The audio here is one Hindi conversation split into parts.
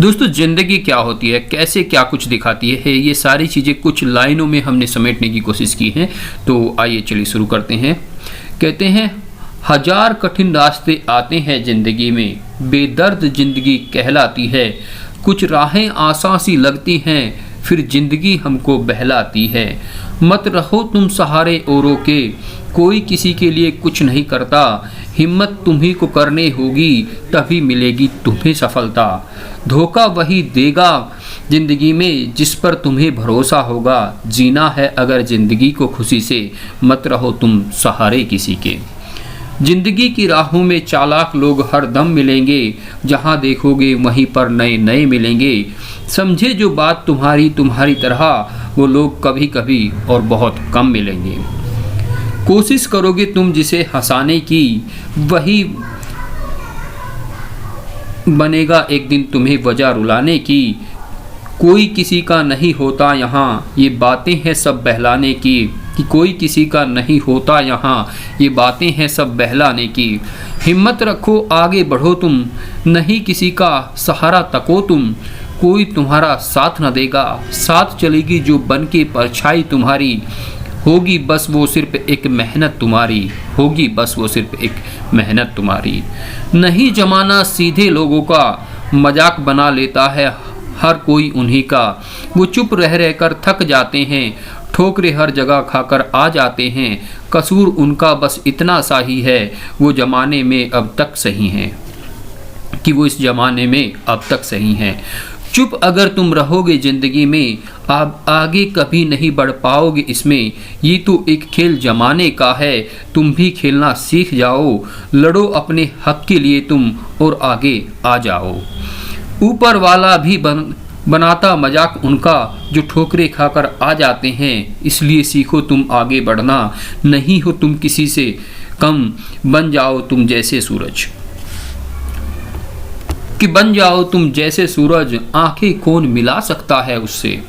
दोस्तों ज़िंदगी क्या होती है, कैसे क्या कुछ दिखाती है, ये सारी चीज़ें कुछ लाइनों में हमने समेटने की कोशिश की है। तो आइए चलिए शुरू करते हैं। कहते हैं, हजार कठिन रास्ते आते हैं ज़िंदगी में, बेदर्द ज़िंदगी कहलाती है। कुछ राहें आसान सी लगती हैं, फिर ज़िंदगी हमको बहलाती है। मत रहो तुम सहारे औरों के, कोई किसी के लिए कुछ नहीं करता। हिम्मत तुम्ही को करनी होगी, तभी मिलेगी तुम्हें सफलता। धोखा वही देगा ज़िंदगी में जिस पर तुम्हें भरोसा होगा। जीना है अगर ज़िंदगी को खुशी से, मत रहो तुम सहारे किसी के। जिंदगी की राहों में चालाक लोग हर दम मिलेंगे, जहां देखोगे वहीं पर नए नए मिलेंगे। समझे जो बात तुम्हारी तरह, वो लोग कभी कभी और बहुत कम मिलेंगे। कोशिश करोगे तुम जिसे हंसाने की, वही बनेगा एक दिन तुम्हें वजह रुलाने की। कोई किसी का नहीं होता यहाँ, ये बातें हैं सब बहलाने की। कि कोई किसी का नहीं होता यहाँ, ये बातें हैं सब बहलाने की। हिम्मत रखो आगे बढ़ो तुम, नहीं किसी का सहारा तको तुम। कोई तुम्हारा साथ न देगा, साथ चलेगी जो बन के परछाई तुम्हारी। होगी बस वो सिर्फ एक मेहनत तुम्हारी, होगी बस वो सिर्फ एक मेहनत तुम्हारी। नहीं जमाना सीधे लोगों का, मजाक बना लेता है हर कोई उन्हीं का। वो चुप रह रह कर थक जाते हैं, ठोकरे हर जगह खाकर आ जाते हैं। कसूर उनका बस इतना सा ही है, वो ज़माने में अब तक सही हैं, कि वो इस ज़माने में अब तक सही हैं। चुप अगर तुम रहोगे ज़िंदगी में, आप आगे कभी नहीं बढ़ पाओगे इसमें। ये तो एक खेल ज़माने का है, तुम भी खेलना सीख जाओ। लड़ो अपने हक के लिए तुम और आगे आ जाओ। ऊपर वाला भी बनाता मजाक उनका, जो ठोकरे खाकर आ जाते हैं। इसलिए सीखो तुम आगे बढ़ना, नहीं हो तुम किसी से कम। बन जाओ तुम जैसे सूरज, कि बन जाओ तुम जैसे सूरज। आंखें कौन मिला सकता है उससे।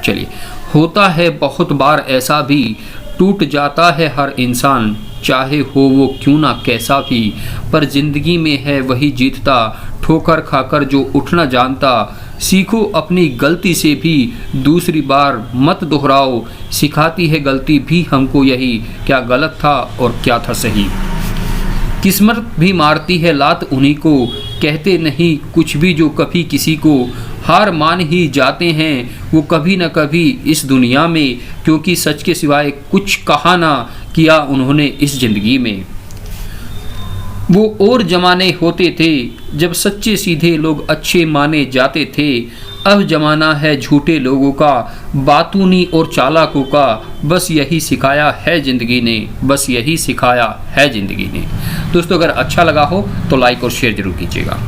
चलिए, होता है बहुत बार ऐसा भी, टूट जाता है हर इंसान, चाहे हो वो क्यों ना कैसा भी। पर जिंदगी में है वही जीतता, ठोकर खाकर जो उठना जानता। सीखो अपनी गलती से भी, दूसरी बार मत दोहराओ। सिखाती है गलती भी हमको यही, क्या गलत था और क्या था सही। किस्मत भी मारती है लात उन्हीं को, कहते नहीं कुछ भी जो कभी किसी को। हार मान ही जाते हैं वो कभी न कभी इस दुनिया में, क्योंकि सच के सिवाय कुछ कहा ना किया उन्होंने इस ज़िंदगी में। वो और ज़माने होते थे जब सच्चे सीधे लोग अच्छे माने जाते थे। अब ज़माना है झूठे लोगों का, बातूनी और चालाकों का। बस यही सिखाया है ज़िंदगी ने, बस यही सिखाया है ज़िंदगी ने। दोस्तों अगर अच्छा लगा हो तो लाइक और शेयर ज़रूर कीजिएगा।